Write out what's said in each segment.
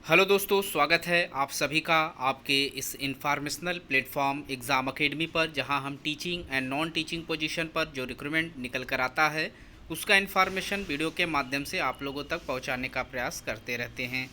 Hello दोस्तों, स्वागत है आप सभी का आपके इस इन्फॉर्मेशनल प्लेटफॉर्म एग्ज़ाम अकेडमी पर, जहां हम teaching and non teaching position पर जो रिक्रूटमेंट निकल कर आता है उसका इन्फॉर्मेशन वीडियो के माध्यम से आप लोगों तक पहुंचाने का प्रयास करते रहते हैं।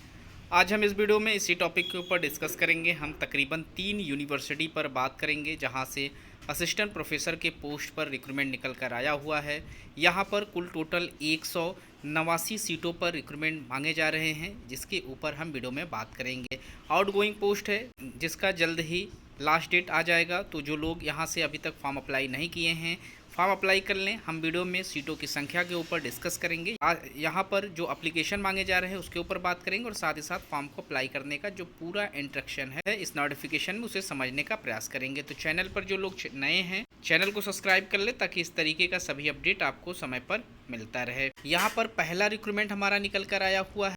आज हम इस वीडियो में इसी टॉपिक के ऊपर डिस्कस करेंगे। हम तकरीबन 3 यूनिवर्सिटी पर बात करेंगे जहां से असिस्टेंट प्रोफेसर के पोस्ट पर रिक्रूटमेंट निकल कर आया हुआ है। यहाँ पर कुल टोटल 189 सीटों पर रिक्रूटमेंट मांगे जा रहे हैं, जिसके ऊपर हम वीडियो में बात करेंगे। आउटगोइंग पोस्ट है जिसका जल्द ही लास्ट डेट आ जाएगा, तो जो लोग यहाँ से अभी तक फॉर्म अप्लाई नहीं किए हैं फॉर्म अप्लाई कर लें। हम वीडियो में सीटों की संख्या के ऊपर डिस्कस करेंगे। यहाँ पर जो एप्लीकेशन मांगे जा रहे हैं उसके ऊपर बात करेंगे और साथ ही साथ फॉर्म को अप्लाई करने का जो पूरा इंस्ट्रक्शन है इस नोटिफिकेशन में उसे समझने का प्रयास करेंगे। तो चैनल पर जो लोग नए हैं चैनल को सब्सक्राइब कर ले ताकि इस तरीके का सभी अपडेट आपको समय पर मिलता रहे। यहाँ पर पहला रिक्रूटमेंट हमारा निकल कर आया हुआ है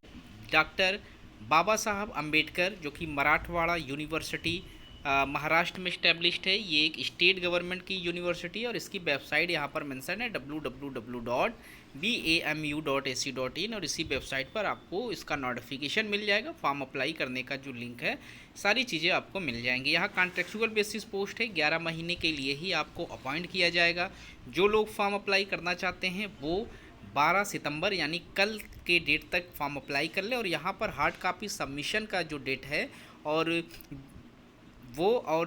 डॉक्टर बाबा साहब अम्बेडकर, जो कि मराठवाड़ा यूनिवर्सिटी महाराष्ट्र में इस्टेब्लिश्ड है। ये एक स्टेट गवर्नमेंट की यूनिवर्सिटी है और इसकी वेबसाइट यहाँ पर मेंशन है www.bamu.ac.in और इसी वेबसाइट पर आपको इसका नोटिफिकेशन मिल जाएगा। फॉर्म अप्लाई करने का जो लिंक है सारी चीज़ें आपको मिल जाएंगी। यहाँ कॉन्ट्रेक्चुअल बेसिस पोस्ट है, 11 महीने के लिए ही आपको अपॉइंट किया जाएगा। जो लोग फॉर्म अप्लाई करना चाहते हैं वो 12 सितंबर यानी कल के डेट तक फॉर्म अप्लाई कर ले। और यहाँ पर हार्ड कॉपी सबमिशन का जो डेट है और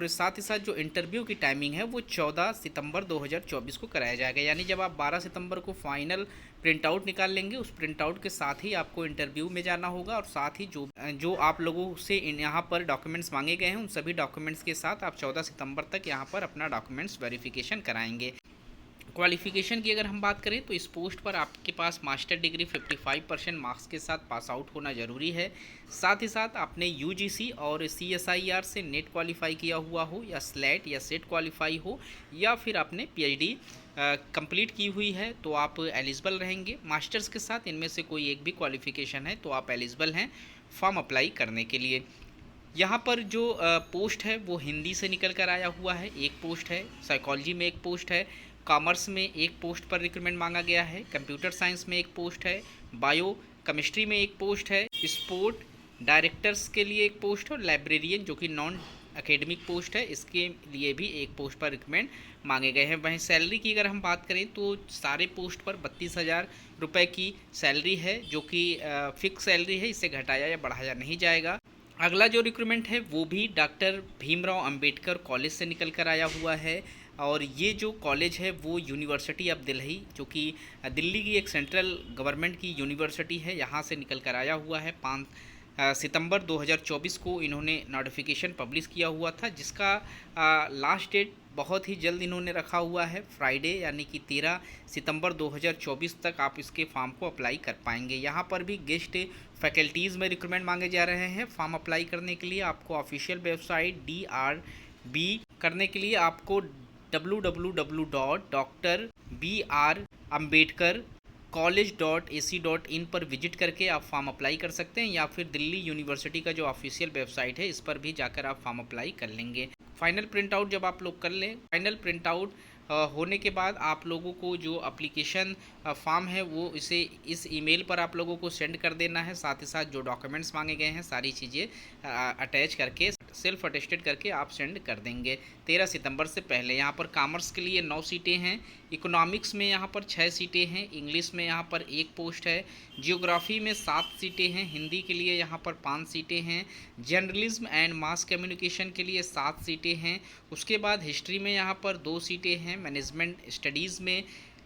साथ ही साथ जो इंटरव्यू की टाइमिंग है वो 14 सितंबर 2024 को कराया जाएगा। यानी जब आप 12 सितंबर को फाइनल प्रिंट आउट निकाल लेंगे, उस प्रिंट आउट के साथ ही आपको इंटरव्यू में जाना होगा और साथ ही जो आप लोगों से यहाँ पर डॉक्यूमेंट्स मांगे गए हैं उन सभी डॉक्यूमेंट्स के साथ आप 14 सितंबर तक यहाँ पर अपना डॉक्यूमेंट्स वेरिफिकेशन कराएंगे। क्वालिफ़िकेशन की अगर हम बात करें तो इस पोस्ट पर आपके पास मास्टर डिग्री 55% मार्क्स के साथ पास आउट होना ज़रूरी है। साथ ही साथ आपने यूजीसी और सीएसआईआर से नेट क्वालिफाई किया हुआ हो या स्लेट या सेट क्वालिफाई हो या फिर आपने पीएचडी कंप्लीट की हुई है तो आप एलिजिबल रहेंगे। मास्टर्स के साथ इनमें से कोई एक भी क्वालिफ़िकेशन है तो आप एलिजिबल हैं फॉर्म अप्लाई करने के लिए। यहाँ पर जो पोस्ट है वो हिंदी से निकल कर आया हुआ है। एक पोस्ट है साइकोलॉजी में, एक पोस्ट है कॉमर्स में, एक पोस्ट पर रिक्रूटमेंट मांगा गया है। कंप्यूटर साइंस में एक पोस्ट है, बायो केमिस्ट्री में एक पोस्ट है, स्पोर्ट डायरेक्टर्स के लिए एक पोस्ट है और लाइब्रेरियन जो कि नॉन एकेडमिक पोस्ट है इसके लिए भी एक पोस्ट पर रिक्रूटमेंट मांगे गए हैं। वहीं सैलरी की अगर हम बात करें तो सारे पोस्ट पर 32,000 रुपये की सैलरी है, जो कि फिक्स सैलरी है, इससे घटाया या बढ़ाया नहीं जाएगा। अगला जो रिक्रूटमेंट है वो भी डॉक्टर भीमराव अंबेडकर कॉलेज से निकल कर आया हुआ है और ये जो कॉलेज है वो यूनिवर्सिटी ऑफ दिल्ली, जो कि दिल्ली की एक सेंट्रल गवर्नमेंट की यूनिवर्सिटी है, यहाँ से निकल कर आया हुआ है। 5 सितंबर 2024 को इन्होंने नोटिफिकेशन पब्लिश किया हुआ था, जिसका लास्ट डेट बहुत ही जल्द इन्होंने रखा हुआ है, फ्राइडे यानी कि 13 सितंबर 2024 तक आप इसके फॉर्म को अप्लाई कर पाएंगे। यहाँ पर भी गेस्ट फैकल्टीज़ में रिक्रूटमेंट मांगे जा रहे हैं। फॉर्म अप्लाई करने के लिए आपको ऑफिशियल वेबसाइट DRB करने के लिए आपको www.drbambedkarcollege.ac.in पर विजिट करके आप फॉर्म अप्लाई कर सकते हैं या फिर दिल्ली यूनिवर्सिटी का जो ऑफिशियल वेबसाइट है इस पर भी जाकर आप फॉर्म अप्लाई कर लेंगे। फाइनल प्रिंट आउट जब आप लोग कर लें, फाइनल प्रिंट आउट होने के बाद आप लोगों को जो एप्लीकेशन फॉर्म है वो इस ईमेल पर आप लोगों को सेंड कर देना है। साथ ही साथ जो डॉक्यूमेंट्स मांगे गए हैं सारी चीज़ें अटैच करके सेल्फ अटेस्टेड करके आप सेंड कर देंगे 13 सितंबर से पहले। यहाँ पर कॉमर्स के लिए 9 सीटें हैं, इकोनॉमिक्स में यहाँ पर 6 सीटें हैं, इंग्लिश में यहाँ पर 1 पोस्ट है, जियोग्राफी में 7 सीटें हैं, हिंदी के लिए यहाँ पर 5 सीटें हैं, जर्नलिज्म एंड मास कम्युनिकेशन के लिए 7 सीटें हैं। उसके बाद हिस्ट्री में यहाँ पर 2 सीटें हैं, मैनेजमेंट स्टडीज़ में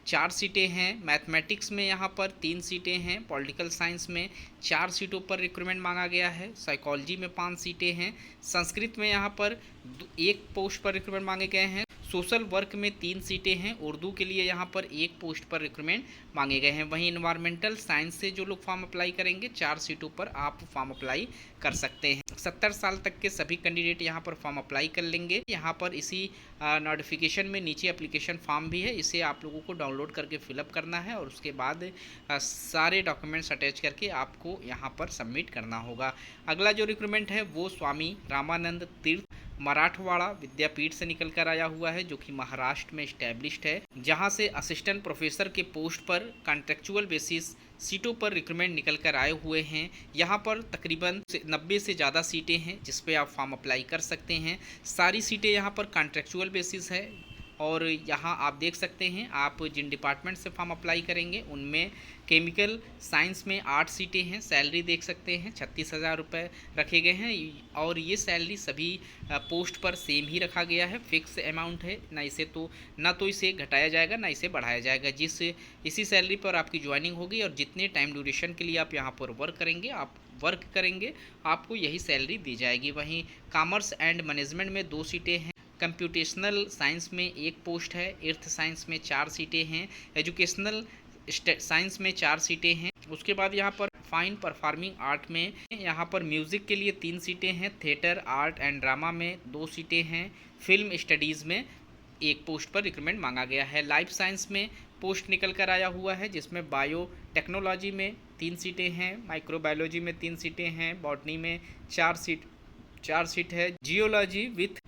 4 सीटें हैं, मैथमेटिक्स में यहाँ पर 3 सीटें हैं, पॉलिटिकल साइंस में 4 सीटों पर रिक्रूटमेंट मांगा गया है, साइकोलॉजी में 5 सीटें हैं, संस्कृत में यहाँ पर 1 पोस्ट पर रिक्रूटमेंट मांगे गए हैं, सोशल वर्क में 3 सीटें हैं, उर्दू के लिए यहाँ पर 1 पोस्ट पर रिक्रूटमेंट मांगे गए हैं। वहीं इन्वायरमेंटल साइंस से जो लोग फॉर्म अप्लाई करेंगे 4 सीटों पर आप फॉर्म अप्लाई कर सकते हैं। 70 साल तक के सभी कैंडिडेट यहाँ पर फॉर्म अप्लाई कर लेंगे। यहाँ पर इसी नोटिफिकेशन में नीचे एप्लीकेशन फॉर्म भी है, इसे आप लोगों को डाउनलोड करके फिलअप करना है और उसके बाद सारे डॉक्यूमेंट्स अटैच करके आपको यहाँ पर सबमिट करना होगा। अगला जो रिक्रूटमेंट है वो स्वामी रामानंद तीर्थ मराठवाड़ा विद्यापीठ से निकल कर आया हुआ है, जो कि महाराष्ट्र में इस्टेब्लिश्ड है, जहां से असिस्टेंट प्रोफेसर के पोस्ट पर कॉन्ट्रेक्चुअल बेसिस सीटों पर रिक्रूटमेंट निकल कर आए हुए हैं। यहाँ पर तकरीबन 90 से ज़्यादा सीटें हैं जिस पे आप फॉर्म अप्लाई कर सकते हैं। सारी सीटें यहाँ पर कॉन्ट्रेक्चुअल बेसिस है और यहाँ आप देख सकते हैं, आप जिन डिपार्टमेंट से फॉर्म अप्लाई करेंगे उनमें केमिकल साइंस में 8 सीटें हैं। सैलरी देख सकते हैं 36,000 रुपये रखे गए हैं और ये सैलरी सभी पोस्ट पर सेम ही रखा गया है, फिक्स अमाउंट है, ना तो इसे घटाया जाएगा ना इसे बढ़ाया जाएगा। इसी सैलरी पर आपकी ज्वाइनिंग होगी और जितने टाइम ड्यूरेशन के लिए आप यहाँ पर वर्क करेंगे आपको यही सैलरी दी जाएगी। वहीं कॉमर्स एंड मैनेजमेंट में 2 सीटें हैं, कंप्यूटेशनल साइंस में 1 पोस्ट है, अर्थ साइंस में 4 सीटें हैं, एजुकेशनल साइंस में 4 सीटें हैं। उसके बाद यहाँ पर फाइन परफॉर्मिंग आर्ट में यहाँ पर म्यूज़िक के लिए 3 सीटें हैं, थिएटर आर्ट एंड ड्रामा में 2 सीटें हैं, फिल्म स्टडीज़ में 1 पोस्ट पर रिक्रूटमेंट मांगा गया है। लाइफ साइंस में पोस्ट निकल कर आया हुआ है जिसमें बायो टेक्नोलॉजी में 3 सीटें हैं, माइक्रोबायोलॉजी में 3 सीटें हैं, बॉटनी में 4 सीट है, जियोलॉजी विथ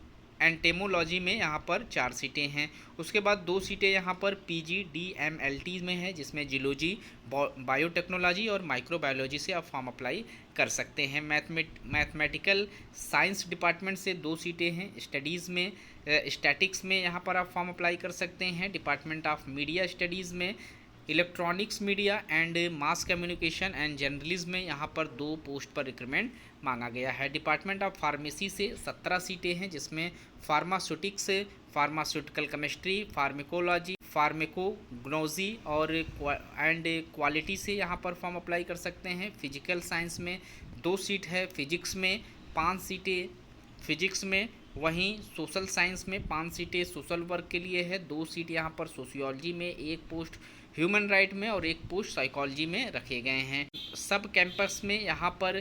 एंटेमोलॉजी में यहाँ पर 4 सीटें हैं। उसके बाद 2 सीटें यहाँ पर PGDMLT में है जिसमें जियोलॉजी, बायोटेक्नोलॉजी और माइक्रोबायोलॉजी से आप फॉर्म अप्लाई कर सकते हैं। मैथमेटिकल साइंस डिपार्टमेंट से 2 सीटें हैं, स्टडीज़ में स्टैटिक्स में यहाँ पर आप फॉर्म अप्लाई कर सकते हैं। डिपार्टमेंट ऑफ मीडिया स्टडीज़ में electronics media and mass communication and journalism में यहाँ पर 2 पोस्ट पर रिक्रूटमेंट मांगा गया है। डिपार्टमेंट ऑफ फार्मेसी से 17 सीटें हैं जिसमें फार्मास्यूटिक्स, फार्मास्यूटिकल केमिस्ट्री, फार्मेकोलॉजी, फार्मेकोग्नोजी और क्वालिटी से यहाँ पर फॉर्म अप्लाई कर सकते हैं। फिजिकल साइंस में 2 सीट है, फिजिक्स में 5 सीटें फिजिक्स में, वहीं सोशल साइंस में 5 सीटें सोशल वर्क के लिए है, 2 सीट यहाँ पर सोशियोलॉजी में, 1 पोस्ट ह्यूमन राइट में और 1 पोस्ट साइकोलॉजी में रखे गए हैं। सब कैंपस में यहाँ पर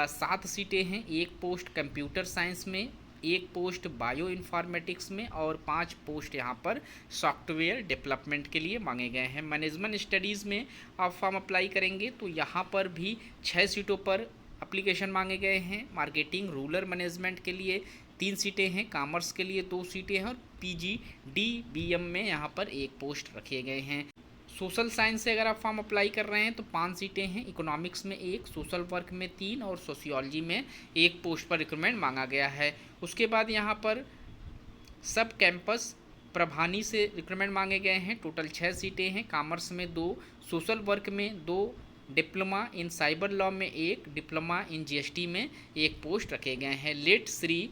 7 सीटें हैं, 1 पोस्ट कंप्यूटर साइंस में, 1 पोस्ट बायो इन्फॉर्मेटिक्स में और 5 पोस्ट यहाँ पर सॉफ्टवेयर डेवलपमेंट के लिए मांगे गए हैं। मैनेजमेंट स्टडीज़ में आप फॉर्म अप्लाई करेंगे तो यहाँ पर भी 6 सीटों पर एप्लीकेशन मांगे गए हैं। मार्केटिंग रूरल मैनेजमेंट के लिए 3 सीटें हैं, कॉमर्स के लिए 2 सीटें हैं और PGDBM में यहाँ पर 1 पोस्ट रखे गए हैं। सोशल साइंस से अगर आप फॉर्म अप्लाई कर रहे हैं तो 5 सीटें हैं, इकोनॉमिक्स में 1, सोशल वर्क में 3 और सोशियोलॉजी में 1 पोस्ट पर रिक्रूटमेंट मांगा गया है। उसके बाद यहाँ पर सब कैंपस प्रभानी से रिक्रूटमेंट मांगे गए हैं, टोटल 6 सीटें हैं, कॉमर्स में 2, सोशल वर्क में 2, डिप्लोमा इन साइबर लॉ में 1, डिप्लोमा इन GST में 1 पोस्ट रखे गए हैं। Late Shri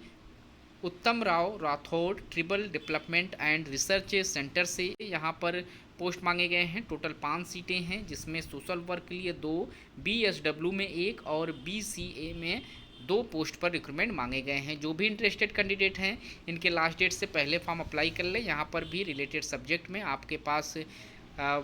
Uttam Rao Rathod tribal development and research centre से यहाँ पर पोस्ट मांगे गए हैं, टोटल 5 सीटें हैं जिसमें सोशल वर्क के लिए 2, BSW में 1 और BCA में 2 पोस्ट पर रिक्रूटमेंट मांगे गए हैं। जो भी इंटरेस्टेड कैंडिडेट हैं इनके लास्ट डेट से पहले फॉर्म अप्लाई कर लें। यहाँ पर भी रिलेटेड सब्जेक्ट में आपके पास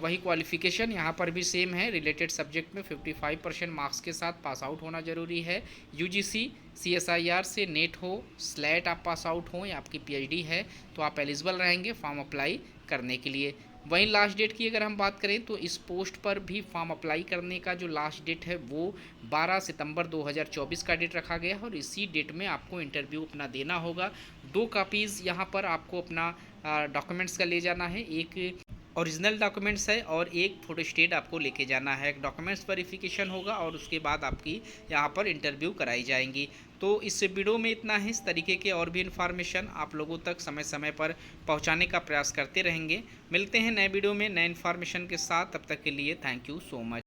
वही क्वालिफ़िकेशन यहाँ पर भी सेम है, रिलेटेड सब्जेक्ट में 55% मार्क्स के साथ पास आउट होना ज़रूरी है। UGC CSIR से नेट हो, स्लेट आप पास आउट हो या आपकी PhD है तो आप एलिजिबल रहेंगे फॉर्म अप्लाई करने के लिए। वहीं लास्ट डेट की अगर हम बात करें तो इस पोस्ट पर भी फॉर्म अप्लाई करने का जो लास्ट डेट है वो 12 सितंबर 2024 का डेट रखा गया है और इसी डेट में आपको इंटरव्यू अपना देना होगा। 2 कापीज़ यहाँ पर आपको अपना डॉक्यूमेंट्स का ले जाना है, एक ओरिजिनल डॉक्यूमेंट्स है और एक फोटोस्टेट आपको लेके जाना है। डॉक्यूमेंट्स वेरिफिकेशन होगा और उसके बाद आपकी यहाँ पर इंटरव्यू कराई जाएंगी। तो इस वीडियो में इतना ही। इस तरीके के और भी इन्फॉर्मेशन आप लोगों तक समय समय पर पहुँचाने का प्रयास करते रहेंगे। मिलते हैं नए वीडियो में नए इन्फॉर्मेशन के साथ, तब तक के लिए थैंक यू सो मच।